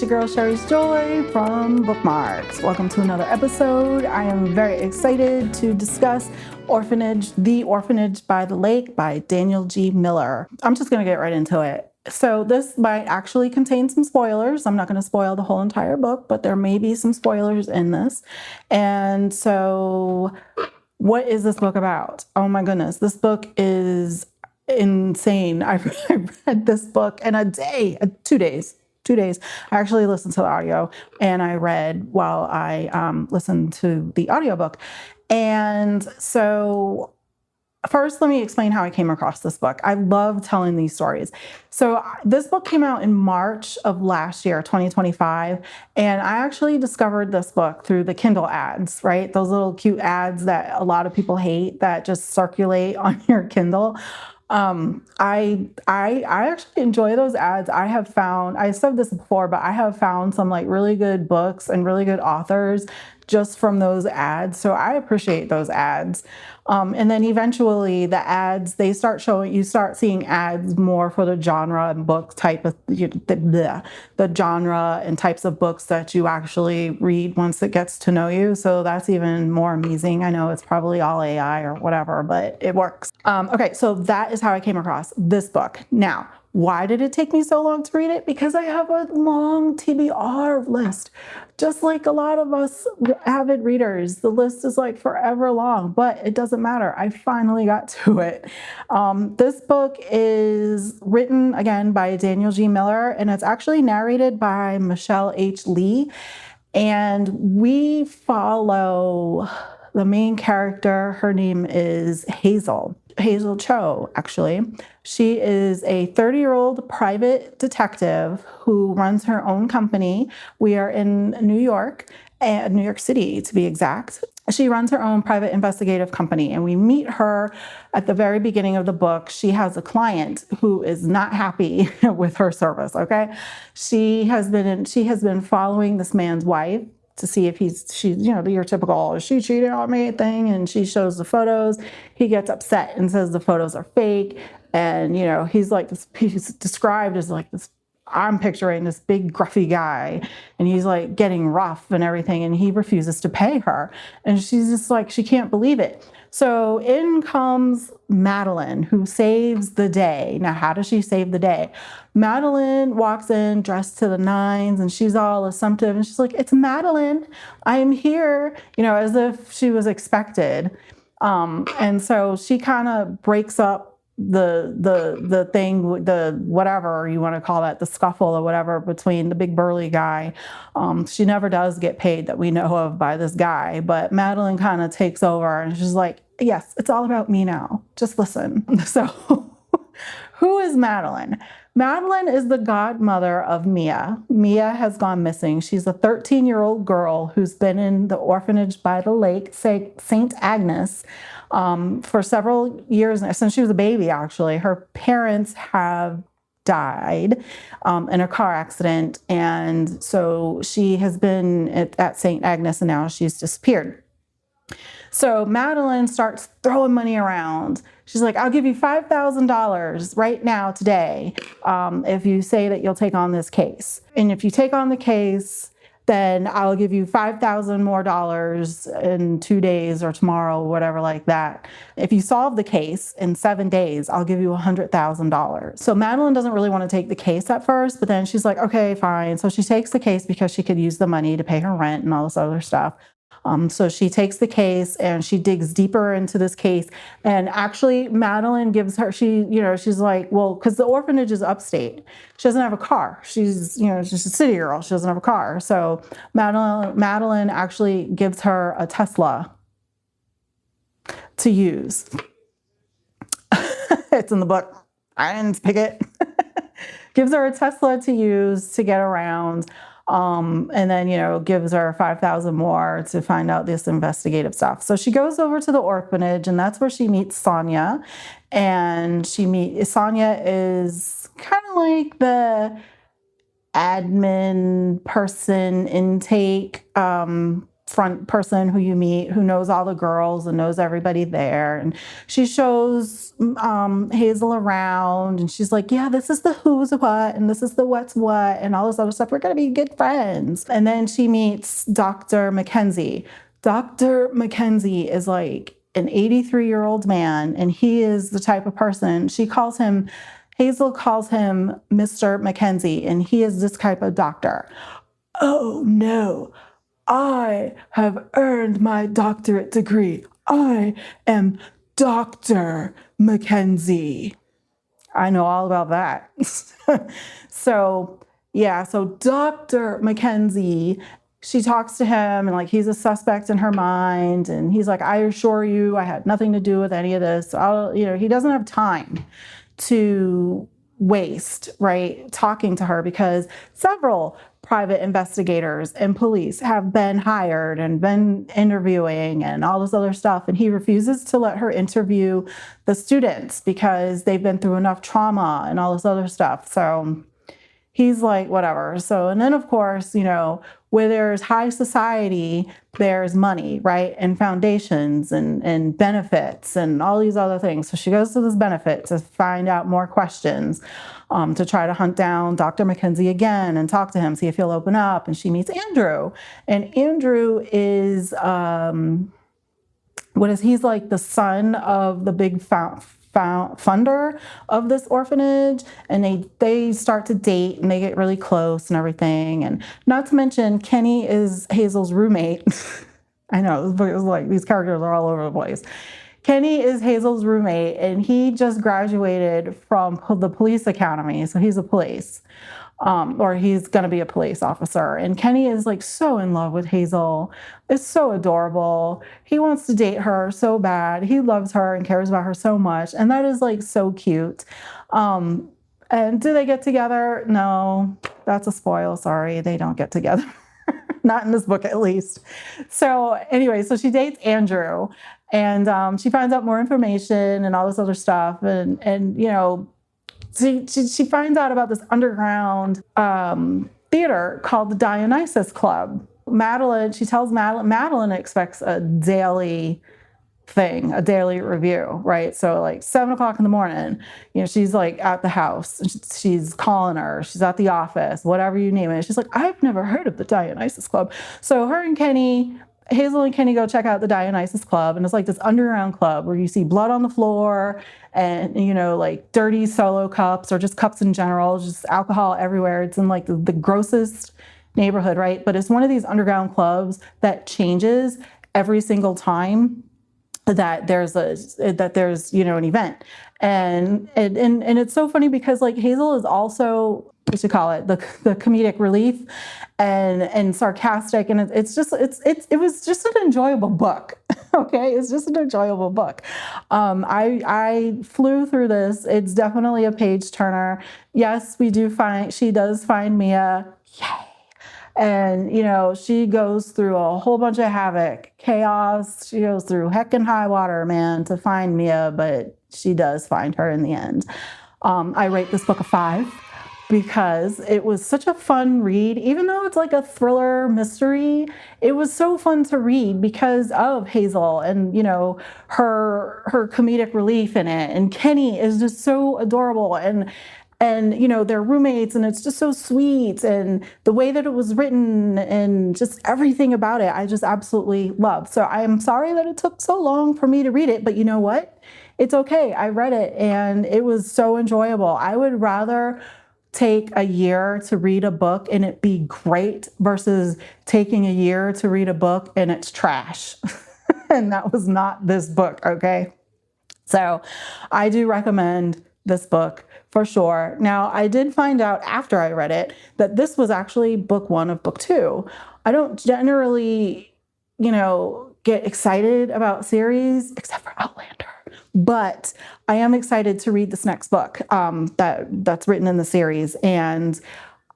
your girl Sherry's Joy from BookMarked. Welcome to another episode. I am very excited to discuss The Orphanage by the Lake by Daniel G. Miller. I'm just going to get right into it. So this might actually contain some spoilers. I'm not going to spoil the whole entire book, but there may be some spoilers in this. And so what is this book about? Oh my goodness, this book is insane. I read this book in a day, 2 days. 2 days. I actually listened to the audio and I read while I listened to the audiobook. And so first, let me explain how I came across this book. I love telling these stories. So this book came out in March of last year, 2025. And I actually discovered this book through the Kindle ads, right? Those little cute ads that a lot of people hate that just circulate on your Kindle. I actually enjoy those ads. I've said this before, but I have found some like really good books and really good authors just from those ads. So I appreciate those ads. And then eventually the ads, you start seeing ads more for the genre and book type of, the genre and types of books that you actually read once it gets to know you. So that's even more amusing. I know it's probably all AI or whatever, but it works. Okay, so that is how I came across this book. Now, why did it take me so long to read it? Because I have a long TBR list. Just like a lot of us avid readers, the list is like forever long, but it doesn't matter. I finally got to it. This book is written, again, by Daniel G. Miller, and it's actually narrated by Michelle H. Lee. And we follow the main character. Her name is Hazel Cho, actually. She is a 30-year-old private detective who runs her own company. We are in New York City, to be exact. She runs her own private investigative company, and we meet her at the very beginning of the book. She has a client who is not happy with her service, okay? She has been following this man's wife to see if she's, your typical, is she cheating on me thing? And she shows the photos. He gets upset and says the photos are fake. And, he's described as like this, I'm picturing this big gruffy guy, and he's like getting rough and everything. And he refuses to pay her. And she's just like, she can't believe it. So in comes Madeline, who saves the day. Now, how does she save the day? Madeline walks in dressed to the nines, and she's all assumptive, and she's like, "It's Madeline. I am here," as if she was expected. And so she kind of breaks up the thing, the whatever you want to call that, the scuffle or whatever between the big burly guy. She never does get paid that we know of by this guy, but Madeline kind of takes over, and she's like, "Yes, it's all about me now. Just listen." So who is Madeline? Madeline is the godmother of Mia. Mia has gone missing. She's a 13-year-old girl who's been in the Orphanage by the Lake, St. Agnes, for several years, since she was a baby, actually. Her parents have died in a car accident, and so she has been at St. Agnes, and now she's disappeared. So Madeline starts throwing money around. She's like, "I'll give you $5,000 right now today if you say that you'll take on this case. And if you take on the case, then I'll give you $5,000 more in 2 days or tomorrow, whatever like that. If you solve the case in 7 days, I'll give you $100,000. So Madeline doesn't really want to take the case at first, but then she's like, "Okay, fine." So she takes the case because she could use the money to pay her rent and all this other stuff. So she takes the case and she digs deeper into this case. And actually, Madeline gives her, she's like, well, because the orphanage is upstate. She doesn't have a car. She's just a city girl. She doesn't have a car. So Madeline actually gives her a Tesla to use. It's in the book. I didn't pick it. Gives her a Tesla to use to get around. And then, gives her 5,000 more to find out this investigative stuff. So she goes over to the orphanage, and that's where she meets Sonia. And Sonia is kind of like the admin person intake. front person who you meet who knows all the girls and knows everybody there. And she shows Hazel around and she's like, yeah, this is the who's what and this is the what's what and all this other stuff. We're going to be good friends. And then she meets Dr. Mackenzie. Dr. Mackenzie is like an 83-year-old man, and he is the type of person, Hazel calls him Mr. Mackenzie, and he is this type of doctor. Oh no, I have earned my doctorate degree. I am Dr. Mackenzie. I know all about that. So Dr. Mackenzie, she talks to him and like he's a suspect in her mind. And he's like, I assure you, I had nothing to do with any of this. He doesn't have time to waste, right, talking to her because several private investigators and police have been hired and been interviewing and all this other stuff. And he refuses to let her interview the students because they've been through enough trauma and all this other stuff. So he's like, whatever. So, and then of course, where there's high society, there's money, right? And foundations and benefits and all these other things. So she goes to this benefit to find out more questions, to try to hunt down Dr. Mackenzie again and talk to him, see if he'll open up. And she meets Andrew. And Andrew is, he's like the son of the big funder of this orphanage, and they start to date and they get really close and everything. And not to mention, Kenny is Hazel's roommate. I know, it was like these characters are all over the place. Kenny is Hazel's roommate, and he just graduated from the police academy, so he's a police. Or he's going to be a police officer. And Kenny is like so in love with Hazel. It's so adorable. He wants to date her so bad. He loves her and cares about her so much. And that is like so cute. And do they get together? No, that's a spoil. Sorry, they don't get together. Not in this book, at least. So anyway, so she dates Andrew and she finds out more information and all this other stuff. And she finds out about this underground theater called the Dionysus Club. She tells Madeline expects a daily review, right? So like 7:00 in the morning, she's like at the house, and she's calling her, she's at the office, whatever you name it. She's like, I've never heard of the Dionysus Club. So Hazel and Kenny go check out the Dionysus Club, and it's like this underground club where you see blood on the floor and, like dirty Solo cups or just cups in general, just alcohol everywhere. It's in like the grossest neighborhood, right? But it's one of these underground clubs that changes every single time that there's an event. And it's so funny because like Hazel is also, what you call it, the comedic relief and sarcastic, and it was just an enjoyable book. Okay, it's just an enjoyable book. I flew through this. It's definitely a page turner. Yes, she does find Mia. Yay. And, she goes through a whole bunch of havoc, chaos. She goes through heck and high water, man, to find Mia, but she does find her in the end. I rate this book a 5 because it was such a fun read. Even though it's like a thriller mystery, it was so fun to read because of Hazel and, her comedic relief in it. And Kenny is just so adorable. And they're roommates, and it's just so sweet, and the way that it was written and just everything about it, I just absolutely love. So I am sorry that it took so long for me to read it, but you know what? It's okay. I read it and it was so enjoyable. I would rather take a year to read a book and it be great versus taking a year to read a book and it's trash. And that was not this book, okay? So I do recommend this book for sure. Now, I did find out after I read it that this was actually book 1 of book 2. I don't generally, get excited about series except for Outlander, but I am excited to read this next book that's written in the series. And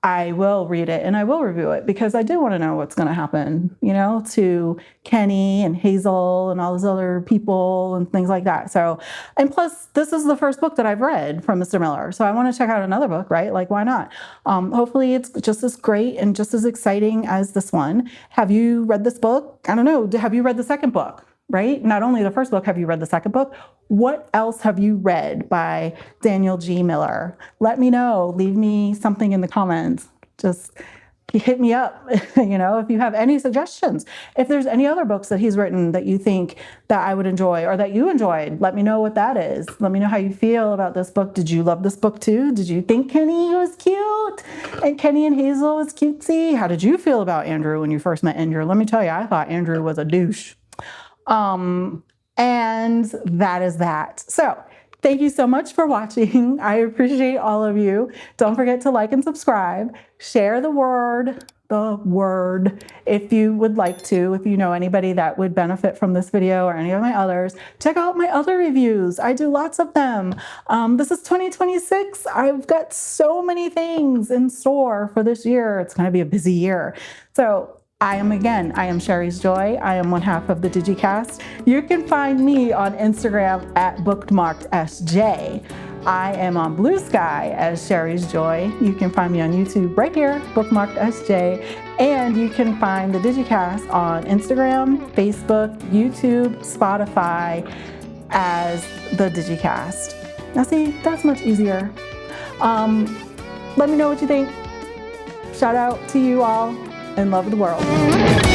I will read it and I will review it because I do want to know what's going to happen, you know, to Kenny and Hazel and all those other people and things like that. So, and plus, this is the first book that I've read from Mr. Miller. So I want to check out another book, right? Like, why not? Hopefully it's just as great and just as exciting as this one. Have you read this book? I don't know. Have you read the second book? Right? Not only the first book, have you read the second book? What else have you read by Daniel G. Miller? Let me know. Leave me something in the comments. Just hit me up, you know, if you have any suggestions. If there's any other books that he's written that you think that I would enjoy or that you enjoyed, let me know what that is. Let me know how you feel about this book. Did you love this book too? Did you think Kenny was cute? And Kenny and Hazel was cutesy? How did you feel about Andrew when you first met Andrew? Let me tell you, I thought Andrew was a douche. And that is that. So thank you so much for watching. I appreciate all of you. Don't forget to like and subscribe. Share the word if you would like to. If you know anybody that would benefit from this video or any of my others, check out my other reviews. I do lots of them. This is 2026. I've got so many things in store for this year. It's going to be a busy year. So I am Sherry's Joy. I am one half of the DigiKast. You can find me on Instagram at BookMarkedSJ. I am on Blue Sky as Sherry's Joy. You can find me on YouTube right here, BookMarkedSJ. And you can find the DigiKast on Instagram, Facebook, YouTube, Spotify as the DigiKast. Now see, that's much easier. Let me know what you think. Shout out to you all and love of the world.